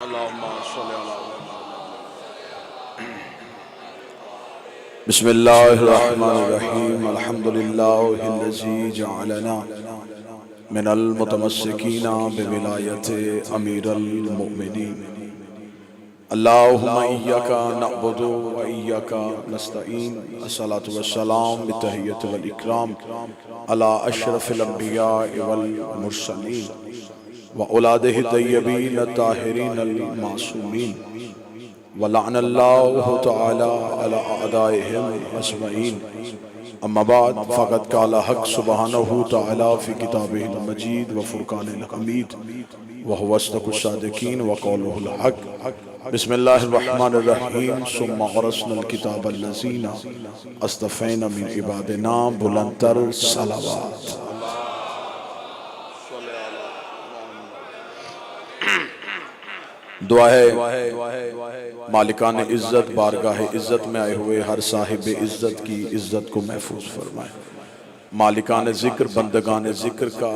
اللهم صل على بسم الله الرحمن الرحيم الحمد لله الذي جعلنا من المتمسكين بولاية أمير المؤمنين اللهم إياك نعبد وإياك نستعين الصلاة والسلام بالتحية والإكرام على أشرف الأنبياء والمرسلين وأولاده الطيبين الطاهرين المعصومين ولعن الله تعالى على أعدائهم أجمعين أما بعد فقد قال حق سبحانه تعالى في كتابه المجيد وفرقان الحميد وهو أصدق الصادقين وقوله الحق بسم الله الرحمن الرحيم ثم غرسنا الكتاب الذين اصطفينا من عبادنا بلندتر صلوات دعا ہے مالکان عزت بارگاہ عزت میں آئے ہوئے ہر صاحب عزت کی عزت کو محفوظ فرمائے. مالکان ذکر بندگان ذکر کا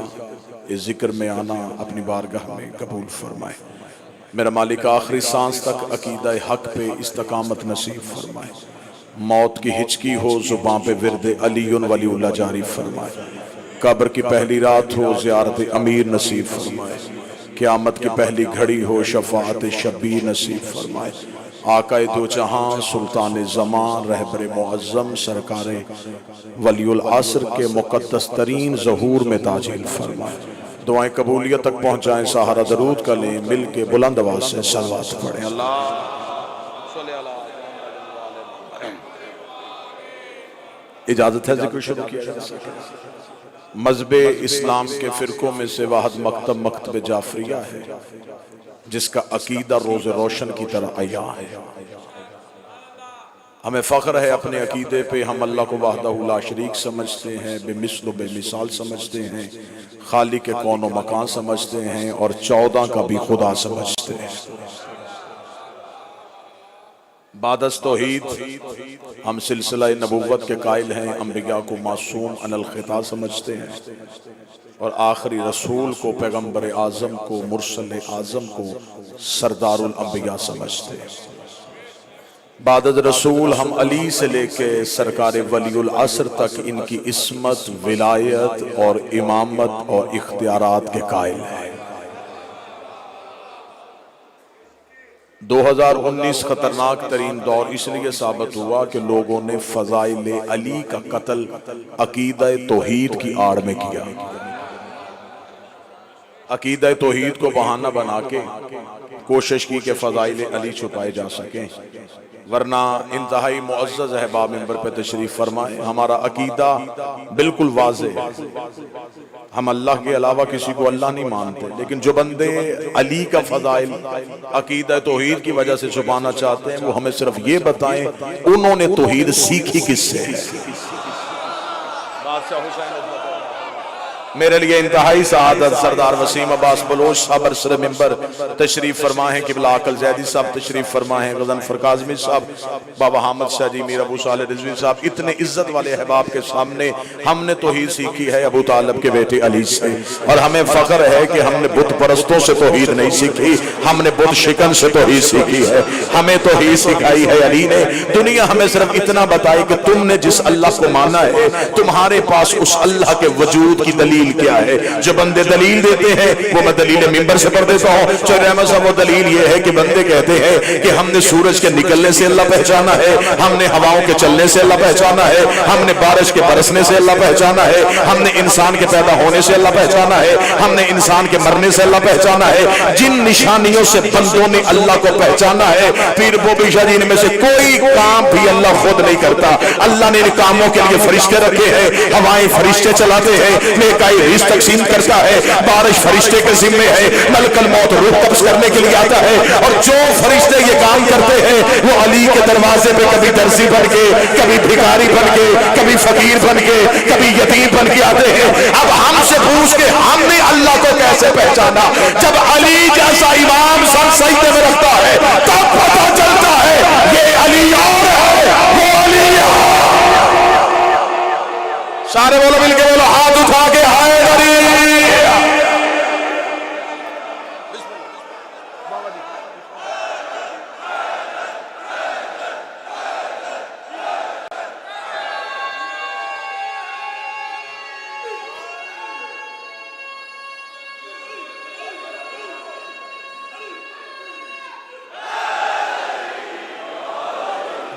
اس ذکر میں آنا اپنی بارگاہ میں قبول فرمائے. میرا مالک آخری سانس تک عقیدہ حق پہ استقامت نصیب فرمائے. موت کی ہچکی ہو زباں پہ ورد علی ولی اللہ جاری فرمائے. قبر کی پہلی رات ہو زیارت امیر نصیب فرمائے. قیامت کی پہلی گھڑی ہو شفاعت شبیر نصیب فرمائے. آقا دو جہاں سلطان زمان رہبر معظم سرکار ولی العصر کے مقدس ترین ظہور میں تاجیل فرمائے. دعائیں قبولیت تک پہنچائیں. سہارا درود کا لیں مل کے بلند آواز سے صلوات پڑھیں. اجازت ہے ذکر شروع کیا جا سکے. مذہب اسلام کے فرقوں میں سے واحد مکتب مکتب جعفریہ ہے جس کا عقیدہ روز روشن کی طرح عیاں ہے. ہمیں فخر ہے اپنے عقیدے پہ. ہم اللہ کو وحدہ لا شریک سمجھتے ہیں, بے مثل و بے مثال سمجھتے ہیں, خالق کون و مکان سمجھتے ہیں اور 14 کا بھی خدا سمجھتے ہیں. بعد از توحید ہم سلسلہ نبوت کے قائل ہیں. انبیاء کو معصوم عن الخطا سمجھتے ہیں اور آخری رسول کو پیغمبر اعظم کو مرسل اعظم کو سردار الانبیاء سمجھتے ہیں. بعد از رسول ہم علی سے لے کے سرکار ولی العصر تک ان کی عصمت ولایت اور امامت اور اختیارات کے قائل ہیں. 2019 خطرناک ترین دور اس لیے ثابت ہوا کہ لوگوں نے فضائل علی کا قتل عقیدہ توحید کی آڑ میں کیا. عقیدہ توحید کو بہانہ بنا کے کوشش کی کہ فضائل علی چھپائے جا سکیں, ورنہ انتہائی معزز احباب منبر پہ تشریف فرمائیں. ہمارا عقیدہ بالکل واضح ہے. ہم اللہ کے علاوہ کسی کو اللہ نہیں مانتے, لیکن جو بندے علی کا فضائل عقیدہ توحید کی وجہ سے چھپانا چاہتے ہیں وہ ہمیں صرف یہ بتائیں انہوں نے توحید سیکھی کس سے ہے. میرے لیے انتہائی سعادت سردار وسیم عباس بلوچ صاحب برسر منبر تشریف فرمائے ہیں. قبلہ عقل زیدی صاحب تشریف فرمائے ہیں. غضنفر کاظمی صاحب, بابا حامد شاہ جی, میر ابو صالح رضوی صاحب. اتنے عزت والے احباب کے سامنے ہم نے توحید سیکھی ہے ابو طالب کے بیٹے علی سے, اور ہمیں فخر ہے کہ ہم نے بت پرستوں سے توحید نہیں سیکھی, ہم نے بت شکن سے توحید سیکھی ہے. ہمیں توحید سکھائی ہے علی نے. دنیا ہمیں صرف اتنا بتائی کہ تم نے جس اللہ کو مانا ہے تمہارے پاس اس اللہ کے وجود کی دلیل کیا ہے. جو بندے دلیل دیتے ہیں وہ میں دلیل منبر سے پڑھ دیتا ہوں. چودھری احمد صاحب, وہ دلیل یہ ہے کہ بندے کہتے ہیں کہ ہم نے سورج کے نکلنے سے اللہ پہچانا ہے, ہم نے ہواؤں کے چلنے سے اللہ پہچانا ہے, ہم نے بارش کے برسنے سے اللہ پہچانا ہے, ہم نے انسان کے پیدا ہونے سے اللہ پہچانا ہے, ہم نے انسان کے مرنے سے اللہ پہچانا ہے. جن نشانیوں سے بندوں نے اللہ کو پہچانا ہے, پیر بوبی شاہ جی میں سے کوئی کام بھی اللہ خود نہیں کرتا. اللہ نے ان کاموں کے لیے فرشتے رکھے ہیں. ہوائیں فرشتے چلاتے ہیں, نیکائی رزق تقسیم کرتا ہے, بارش فرشتے کے ذمے ہے, ملک الموت روح قبض کرنے کے لیے آتا ہے. اور جو فرشتے یہ کام کرتے ہیں وہ علی کے دروازے پہ کبھی درزی بن کے, کبھی بھکاری بن کے, کبھی فقیر بن کے, کبھی یتیم بن کے آتے ہیں. اب ہم سے پوچھ کے ہم نے اللہ کو کیسے پہچانا؟ جب علی جیسا امام سر سجدے میں رکھتا ہے تب پتہ چلتا ہے یہ علی اور ہے, وہ علی اور. سارے بولو مل کے بولو, ہاتھ اٹھا کے ہائے علی.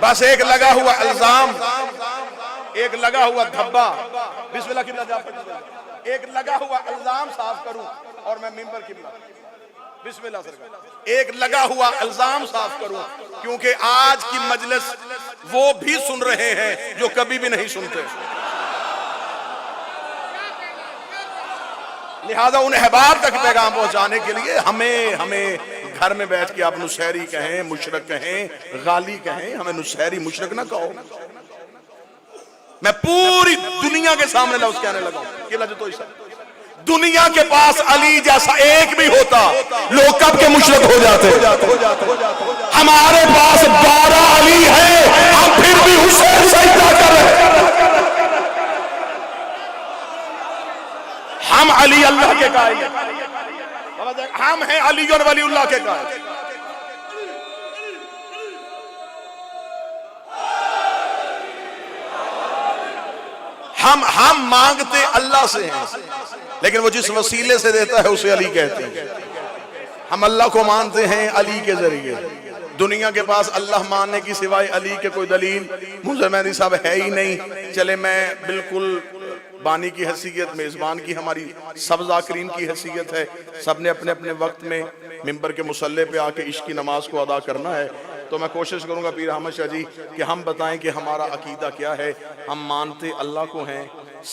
بس ایک لگا ہوا الزام، ایک لگا ہوا دھبا، بسم اللہ قبلہ جا پڑھ، ایک لگا ہوا الزام صاف کروں اور میں ممبر قبلہ، بسم اللہ سرکار، ایک لگا ہوا الزام صاف کروں، کیونکہ آج کی مجلس وہ بھی سن رہے ہیں جو کبھی بھی نہیں سنتے، لہذا ان احباب تک پیغام پہنچانے کے لیے ہمیں گھر میں بیٹھ کے آپ نصیری کہیں، مشرک کہیں، غالی کہیں، ہمیں نصیری مشرک نہ کہو۔ میں پوری دنیا کے سامنے لفظ کہنے لگا ہوں کہ لجو تو عیسیٰ، دنیا کے پاس علی جیسا ایک بھی ہوتا لوگ کب کے مشرک ہو جاتے، ہمارے پاس 12 علی ہے، ہم پھر بھی حسین سجدہ کر رہے ہیں، ہم علی اللہ کے قائل ہیں، ہم ہیں علی اور ولی اللہ کے قائل۔ ہم مانگتے اللہ سے ہیں، لیکن وہ جس وسیلے سے دیتا ہے اسے علی کہتے ہیں۔ ہم اللہ کو مانتے ہیں علی کے ذریعے، دنیا کے پاس اللہ ماننے کی سوائے علی کے کوئی دلیل منظر مہدی صاحب ہے ہی نہیں۔ چلے میں بالکل بانی کی حیثیت، میزبان کی ہماری سب ذاکرین کی حیثیت ہے، سب نے اپنے اپنے وقت میں ممبر کے مصلی پہ آ کے عشق کی نماز کو ادا کرنا ہے، تو میں کوشش کروں گا پیر احمد شاہ جی کہ ہم بتائیں کہ ہمارا عقیدہ کیا ہے۔ ہم مانتے اللہ کو ہیں،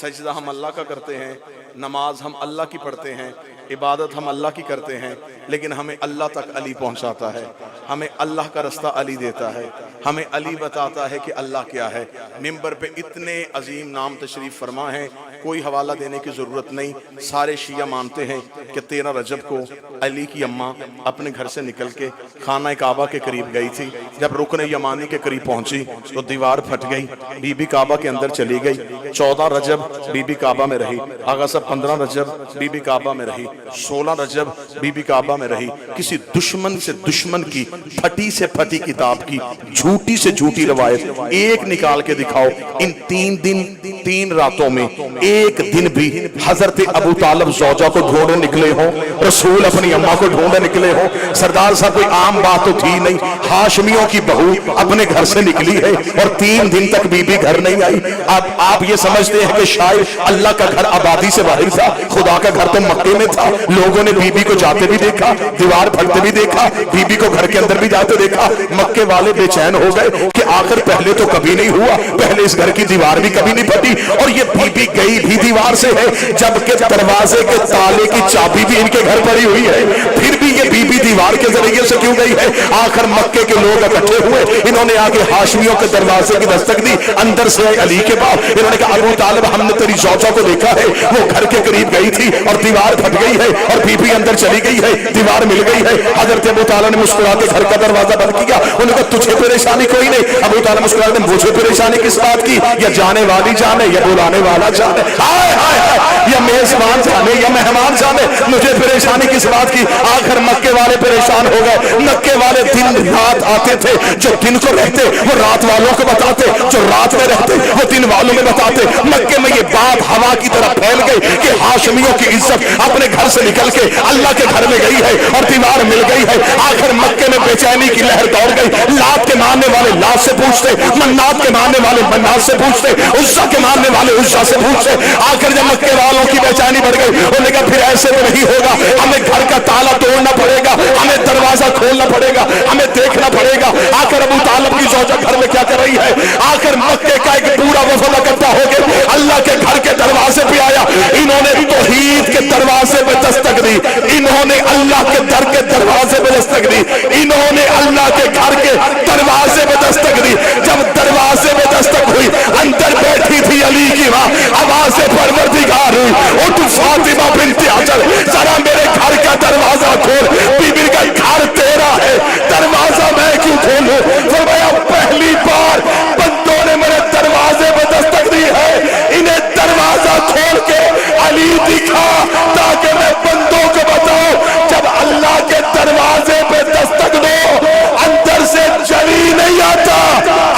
سجدہ ہم اللہ کا کرتے ہیں، نماز ہم اللہ کی پڑھتے ہیں، عبادت ہم اللہ کی کرتے ہیں، لیکن ہمیں اللہ تک علی پہنچاتا ہے، ہمیں اللہ کا رستہ علی دیتا ہے، ہمیں علی بتاتا ہے کہ اللہ کیا ہے۔ ممبر پہ اتنے عظیم نام تشریف فرما ہیں، کوئی حوالہ دینے کی ضرورت نہیں، سارے شیعہ مانتے ہیں کہ 13 رجب کو علی کی اماں اپنے گھر سے نکل کے خانہ کعبہ کے قریب گئی تھی، جب رکن یمانی کے قریب پہنچی تو دیوار پھٹ گئی، بی بی کعبہ کے اندر چلی گئی، 14 رجب بی بی کعبہ میں رہی، آغا صاحب 15 رجب بی بی کعبہ میں رہی، 16 رجب بی بی کعبہ میں رہی۔ کسی دشمن سے دشمن کی پھٹی سے پھٹی کتاب کی جھوٹی سے جھوٹی روایت ایک نکال کے دکھاؤ، ان 3 دن 3 راتوں میں ایک دن بھی حضرت ابو طالب زوجہ کو ڈھونڈے نکلے ہوں، رسول اپنی اماں کو ڈھونڈے نکلے ہوں؟ سردار صاحب کوئی عام بات تو تھی نہیں، ہاشمیوں کی بہو اپنے گھر سے نکلی ہے اور 3 دن تک بی بی گھر نہیں آئی۔ اب آپ یہ سمجھتے ہیں کہ شاید اللہ کا گھر آبادی سے باہر تھا، خدا کا گھر تو مکے میں تھا، لوگوں نے بی بی کو جاتے بھی دیکھا، دیوار پھٹتے بھی دیکھا، بی بی کو گھر کے اندر بھی جاتے دیکھا، مکے والے بے چین ہو گئے کہ آخر پہلے تو کبھی نہیں ہوا، پہلے اس گھر کی دیوار بھی کبھی نہیں پھٹی اور یہ بی بی گئی بھی دیوار سے ہے، جبکہ دروازے کے تالے کی چابی بھی ان کے گھر پڑی ہوئی ہے، پھر بھی یہ بی بی دیوار کے ذریعے سے کیوں گئی ہے؟ آخر مکے کے لوگ اکٹھے ہوئے، انہوں نے آگے ہاشمیوں کے دروازے کی دستک دی، اندر سے علی کے بعد انہوں نے کہا ابو طالب ہم نے تیری زوجہ کو دیکھا ہے، وہ گھر کے قریب گئی تھی اور دیوار پھٹ گئی ہے اور بی بی اندر چلی گئی ہے، دیوار مل گئی ہے۔ حضرت ابو طالب نے مسکرا کے گھر کا دروازہ بند کیا، انہوں نے کہا تجھے پریشانی کوئی نہیں؟ ابو طالب مسکرا کے مجھے پریشانی کس بات کی؟ یا جانے والی جانے یا بلانے والا جانے، ہائے ہائے ہائے، یا میزبان جانے یا مہمان جانے، مجھے پریشانی کس بات کی؟ آخر مکے والے پریشان ہو گئے، مکے والے دن رات آتے تھے، جو دن کو رہتے وہ رات والوں کو بتاتے، جو رات میں رہتے وہ دن والوں میں بتاتے۔ مکے میں یہ بات ہوا کی طرح پھیل گئی کہ ہاشمیوں کی عزت اپنے گھر سے نکل کے اللہ کے گھر میں گئی ہے اور دیوار مل گئی ہے۔ آخر مکے میں بے چینی کی لہر دوڑ گئی، لات کے ماننے والے لات سے پوچھتے، منات کے ماننے والے منات سے پوچھتے، عزا کے ماننے والے عزا سے پوچھتے۔ آخر جب مکے والوں کی بے چینی بڑھ گئی، انہوں نے کہا پھر ایسے تو نہیں ہوگا، ہمیں گھر کا تالا توڑنا پڑے گا، ہمیں دروازہ کھولنا پڑے گا، ہمیں دیکھنا پڑے گا آخر ابو طالب کی زوجہ گھر میں کیا کر رہی ہے۔ آخر مکے کا ایک پورا وفد اکٹھا ہو کے اللہ کے گھر کے دروازے پہ آیا، انہوں نے توحید کے دروازے پہ دستک دی، انہوں نے اللہ کے در کے دروازے پہ دستک دی، انہوں نے اللہ کے گھر کے دروازے پہ دستک دی۔ جب دروازے پہ دستک ہوئی، اندر بیٹھی تھی علی کی ماں، آواز پروردگار ہوئی، اٹھ فاطمہ بنت حجر ذرا میرے گھر کا دروازہ کھول، بی بی کا گھر تیرا ہے، دروازہ میں کیوں کھولوں؟ فرمایا پہلی بار بندوں نے میرے دروازے پہ دستک دی ہے، انہیں دروازہ کھول کے علی دکھا تاکہ میں بندوں کو بتاؤں جب اللہ کے دروازے پہ دستک دو اندر سے جلی نہیں آتا،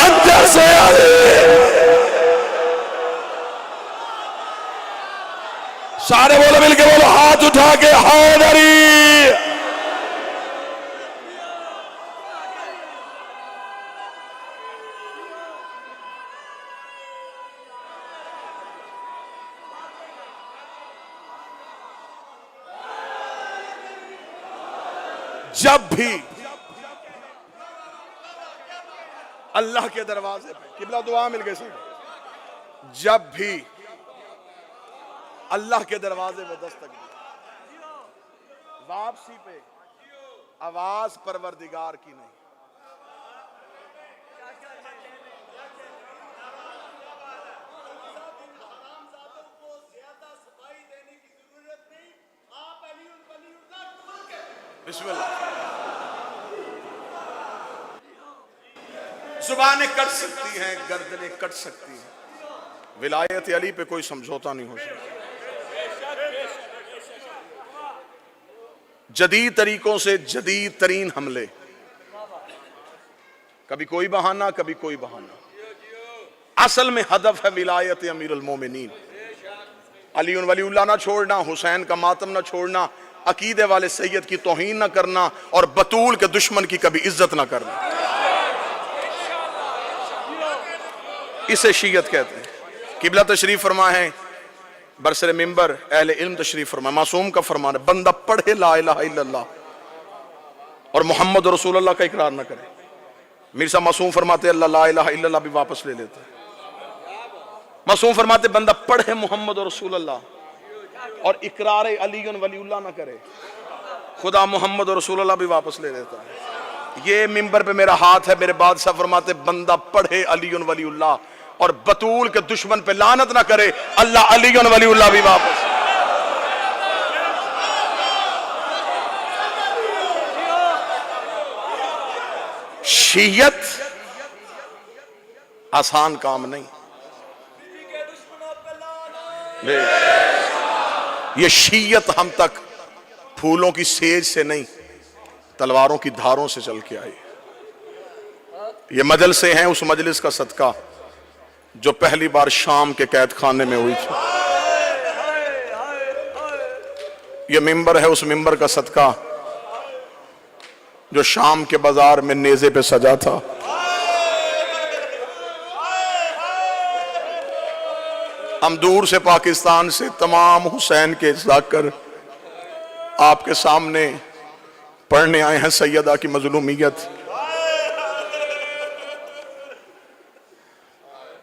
اندر سے سارے بولو مل کے بولو ہاتھ اٹھا کے حیدری۔ جب بھی اللہ کے دروازے پہ قبلہ دعا مل گئی سب، جب بھی اللہ کے دروازے پہ دستک دی، واپسی پہ آواز پروردگار کی نہیں، بسم اللہ، زبانیں کٹ سکتی ہیں، گردنیں کٹ سکتی ہیں، ولایت علی پہ کوئی سمجھوتا نہیں ہو سکتا۔ جدید طریقوں سے جدید ترین حملے، کبھی کوئی بہانہ کبھی کوئی بہانہ، اصل میں ہدف ہے ولایت امیر المومنین، علی ولی اللہ نہ چھوڑنا، حسین کا ماتم نہ چھوڑنا، عقیدے والے سید کی توہین نہ کرنا، اور بطول کے دشمن کی کبھی عزت نہ کرنا، اسے شیعت کہتے ہیں۔ قبلہ تشریف فرما ہے، برسر منبر اہل علم تشریف فرما، معصوم کا فرمان ہے بندہ پڑھے لا الہ الا اللہ اور محمد رسول اللہ کا اقرار نہ کرے، مرزا معصوم فرماتے اللہ لا الہ الا اللہ بھی واپس لے لیتا ہے، معصوم فرماتے بندہ پڑھے محمد رسول اللہ اور اقرار علی ولی اللہ نہ کرے، خدا محمد رسول اللہ بھی واپس لے لیتا ہے۔ یہ منبر پہ میرا ہاتھ ہے، میرے بادشاہ فرماتے بندہ پڑھے علی ولی اللہ اور بطول کے دشمن پہ لعنت نہ کرے، اللہ علی ولی اللہ بھی واپس۔ شیعت آسان کام نہیں، یہ شیعت ہم تک پھولوں کی سیج سے نہیں تلواروں کی دھاروں سے چل کے آئی۔ یہ مجلسیں ہیں اس مجلس کا صدقہ جو پہلی بار شام کے قید خانے میں ہوئی تھی، یہ منبر ہے اس منبر کا صدقہ جو شام کے بازار میں نیزے پہ سجا تھا، ہم دور سے پاکستان سے تمام حسین کے جا کر آپ کے سامنے پڑھنے آئے ہیں سیدہ کی مظلومیت۔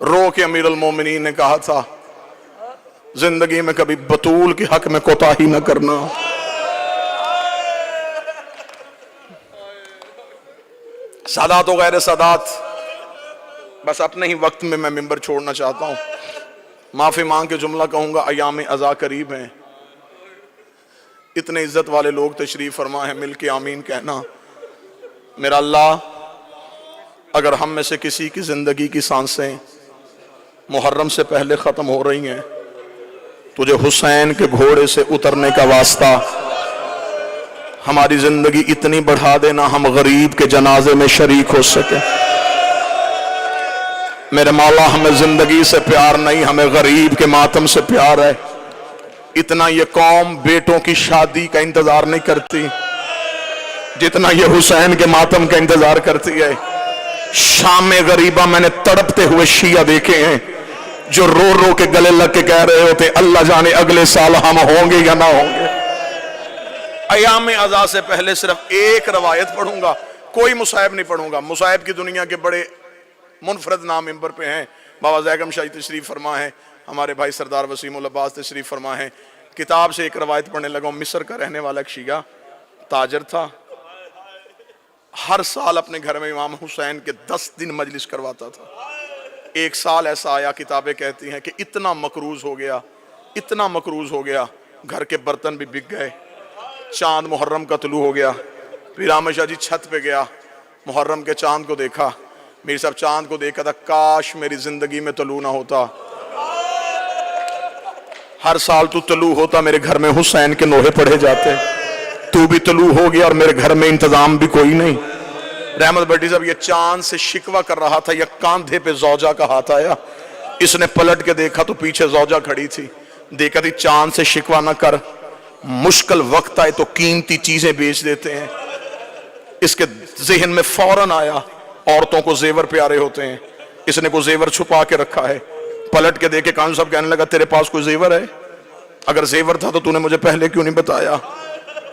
رو کے امیر المومنین نے کہا تھا زندگی میں کبھی بطول کے حق میں کوتاہی نہ کرنا، سادات و غیر سادات، بس اپنے ہی وقت میں منبر چھوڑنا چاہتا ہوں، معافی مانگ کے جملہ کہوں گا، ایام عزا قریب ہیں، اتنے عزت والے لوگ تشریف فرما ہیں، مل کے آمین کہنا۔ میرا اللہ اگر ہم میں سے کسی کی زندگی کی سانسیں محرم سے پہلے ختم ہو رہی ہیں، تجھے حسین کے گھوڑے سے اترنے کا واسطہ ہماری زندگی اتنی بڑھا دینا ہم غریب کے جنازے میں شریک ہو سکے۔ میرے مولا ہمیں زندگی سے پیار نہیں، ہمیں غریب کے ماتم سے پیار ہے۔ اتنا یہ قوم بیٹوں کی شادی کا انتظار نہیں کرتی جتنا یہ حسین کے ماتم کا انتظار کرتی ہے۔ شام غریبہ میں نے تڑپتے ہوئے شیعہ دیکھے ہیں جو رو رو کے گلے لگ کے کہہ رہے ہوتے اللہ جانے اگلے سال ہم ہوں گے یا نہ ہوں گے۔ ایام عزا سے پہلے صرف ایک روایت پڑھوں گا، کوئی مصائب نہیں پڑھوں گا۔ مصائب کی دنیا کے بڑے منفرد نام منبر پہ ہیں، بابا زیگم شاہی تشریف فرما ہے، ہمارے بھائی سردار وسیم العباس تشریف فرما ہے۔ کتاب سے ایک روایت پڑھنے لگا ہوں، مصر کا رہنے والا ایک شیعہ تاجر تھا، ہر سال اپنے گھر میں امام حسین کے 10 دن مجلس کرواتا تھا۔ ایک سال ایسا آیا، کتابیں کہتی ہیں کہ اتنا مقروض ہو گیا، اتنا مقروض ہو گیا، گھر کے برتن بھی بک گئے۔ چاند محرم کا طلوع ہو گیا، پھر احمد شاہ جی چھت پہ گیا، محرم کے چاند کو دیکھا، میری صاحب چاند کو دیکھا تھا، کاش میری زندگی میں طلوع نہ ہوتا، ہر سال تو طلوع ہوتا میرے گھر میں حسین کے نوحے پڑھے جاتے، تو بھی طلوع ہو گیا اور میرے گھر میں انتظام بھی کوئی نہیں۔ رحمت بٹی صاحب یہ چاند سے شکوہ کر رہا تھا، یہ کاندھے پہ زوجہ کا ہاتھ آیا، اس نے پلٹ کے دیکھا تو پیچھے زوجہ کھڑی تھی، دیکھا تھی چاند سے شکوہ نہ کر، مشکل وقت آئے تو قیمتی چیزیں بیچ دیتے ہیں۔ اس کے ذہن میں فوراً آیا عورتوں کو زیور پیارے ہوتے ہیں، اس نے کوئی زیور چھپا کے رکھا ہے، پلٹ کے دیکھے کان صاحب کہنے لگا تیرے پاس کوئی زیور ہے؟ اگر زیور تھا تو نے مجھے پہلے کیوں نہیں بتایا؟